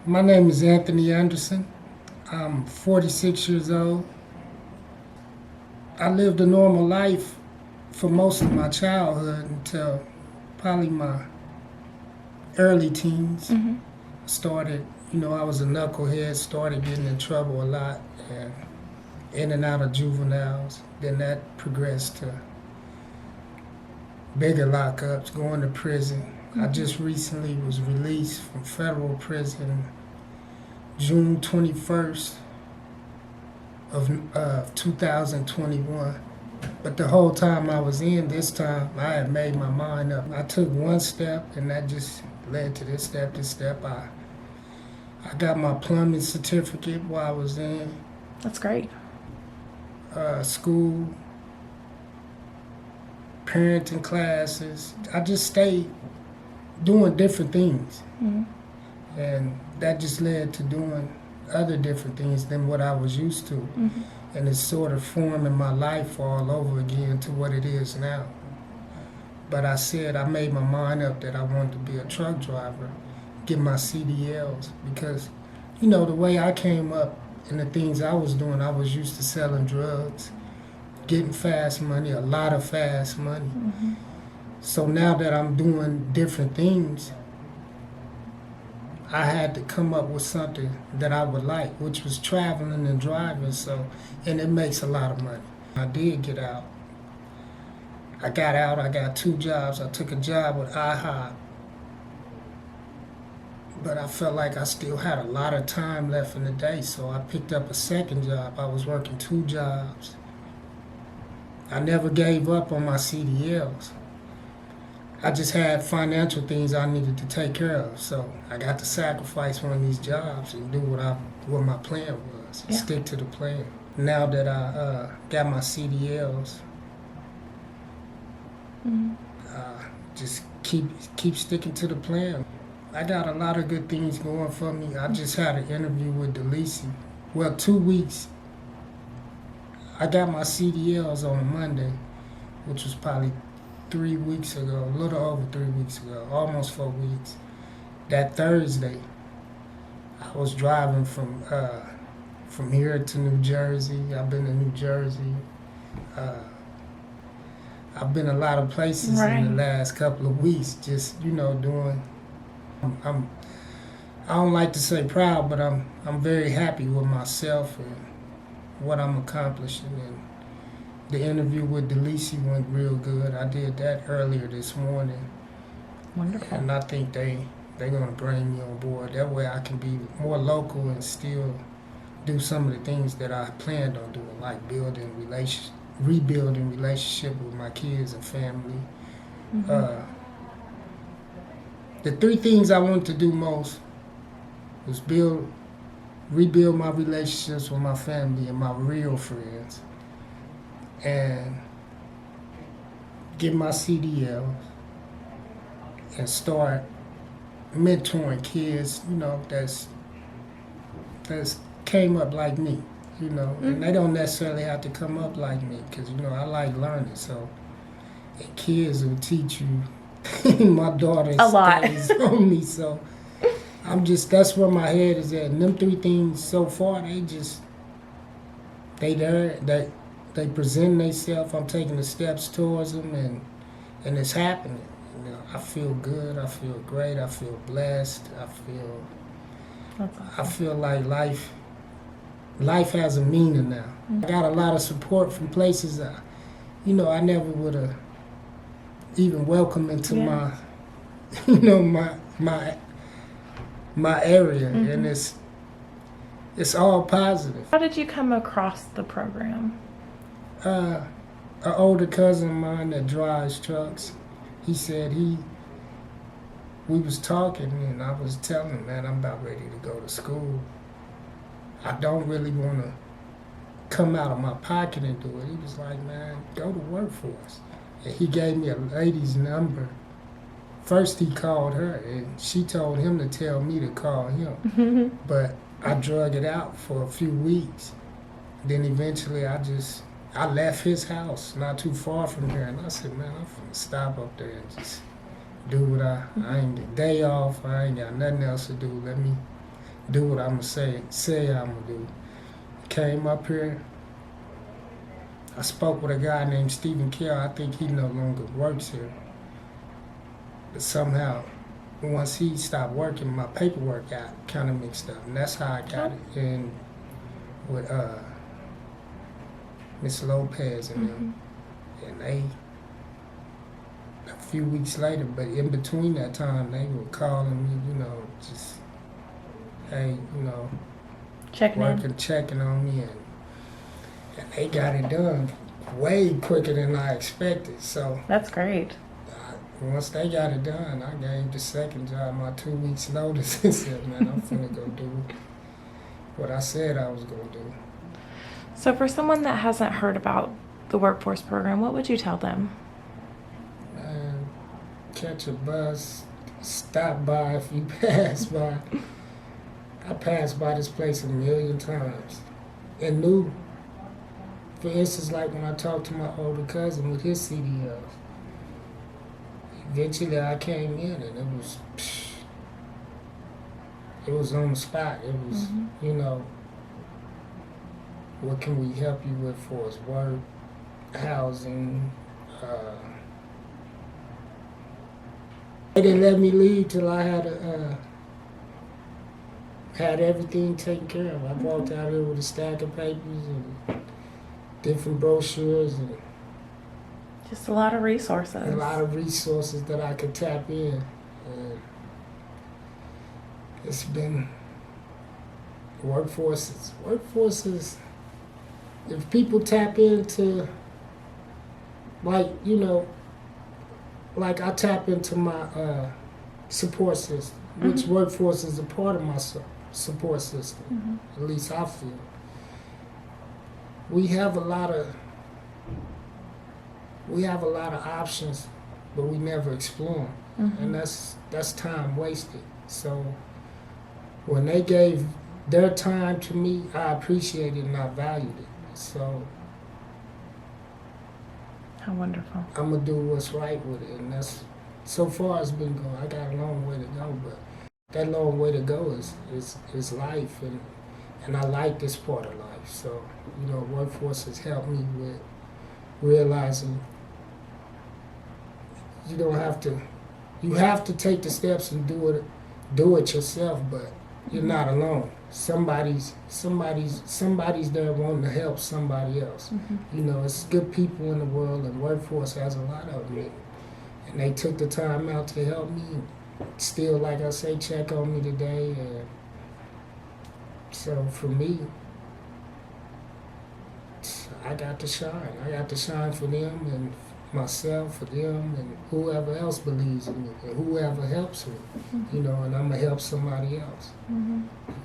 My name is Anthony Anderson. I'm 46 years old. I lived a normal life for most of my childhood until probably my early teens. Started, I was a knucklehead, started getting in trouble a lot and in and out of juveniles. Then that progressed to bigger lockups, going to prison. I just recently was released from federal prison June 21st of 2021. But the whole time I was in, this time, I had made my mind up. I took one step, and that just led to this step. I got my plumbing certificate while I was in That's great. school, parenting classes. I just stayed doing different things. And that just led to doing other different things than what I was used to. And it's sort of forming my life all over again to what it is now. But I made my mind up that I wanted to be a truck driver, get my CDLs, because, the way I came up and the things I was doing, I was used to selling drugs, getting fast money, a lot of fast money. So now that I'm doing different things, I had to come up with something that I would like, which was traveling and driving. And it makes a lot of money. I did get out. I got 2 jobs. I took a job with IHOP, but I felt like I still had a lot of time left in the day, so I picked up a second job. I was working 2 jobs. I never gave up on my CDLs. I just had financial things I needed to take care of, so I got to sacrifice one of these jobs and do what my plan was, and stick to the plan. Now that I got my CDLs, just keep sticking to the plan. I got a lot of good things going for me. I just had an interview with DeLisi. Well, 2 weeks. I got my CDLs on Monday, which was probably 3 weeks ago, a little over 3 weeks ago, almost 4 weeks. That Thursday, I was driving from here to New Jersey. I've been to New Jersey. I've been a lot of places in the last couple of weeks, just doing. I don't like to say proud, but I'm very happy with myself and what I'm accomplishing. And the interview with DeLisi went real good. I did that earlier this morning. Wonderful. And I think they're going to bring me on board. That way I can be more local and still do some of the things that I planned on doing, like rebuilding relationship with my kids and family. The 3 things I wanted to do most was rebuild my relationships with my family and my real friends, and get my CDL and start mentoring kids, that's came up like me, and they don't necessarily have to come up like me, because I like learning. So, and kids will teach you. My daughter stays on me, so that's where my head is at. And them 3 things so far, they present themselves. I'm taking the steps towards them, and it's happening. I feel good. I feel great. I feel blessed. I feel like life has a meaning now. I got a lot of support from places that, I never would have even welcomed into my area, and it's all positive. How did you come across the program? An older cousin of mine that drives trucks, he said we was talking, and I was telling him, man, I'm about ready to go to school. I don't really want to come out of my pocket and do it. He was like, man, go to workforce. And he gave me a lady's number. First he called her, and she told him to tell me to call him. But I drug it out for a few weeks. Then eventually I left his house not too far from here, and I said, man, I'm finna stop up there and just do what I ain't got day off, I ain't got nothing else to do. do what I'm gonna say I'm gonna do. Came up here. I spoke with a guy named Stephen Kell. I think he no longer works here. But somehow, once he stopped working, my paperwork got kind of mixed up, and that's how I got it in with Miss Lopez and them. And they, a few weeks later, but in between that time, they were calling me, just, hey, Checking in. working, checking on me, and they got it done way quicker than I expected. So That's great. once they got it done, I gave the second job my 2 weeks notice and said, man, I'm finna go do what I said I was gonna do. So, for someone that hasn't heard about the workforce program, what would you tell them? Man, catch a bus, stop by if you pass by. I passed by this place a million times and knew. For instance, like when I talked to my older cousin with his CDLs, eventually I came in and it was on the spot. It was, what can we help you with for us? Work, housing. They didn't let me leave till I had everything taken care of. I walked out here with a stack of papers and different brochures and Just a lot of resources. a lot of resources that I could tap in. And it's been workforces. If people tap into, like like I tap into my support system, which workforce is a part of my support system. At least I feel. We have a lot of options, but we never explore them, and that's time wasted. So when they gave their time to me, I appreciated and I valued it. So How wonderful. I'm gonna do what's right with it, and that's so far it's been going. I got a long way to go, but that long way to go is life, and I like this part of life. So workforce has helped me with realizing you have to take the steps and do it yourself, but you're not alone. Somebody's there wanting to help somebody else. It's good people in the world, and workforce has a lot of them, and they took the time out to help me. Still, like I say, check on me today, and so for me, I got to shine. I got to shine for them and myself, for them, and whoever else believes in me, and whoever helps me. And I'm gonna help somebody else.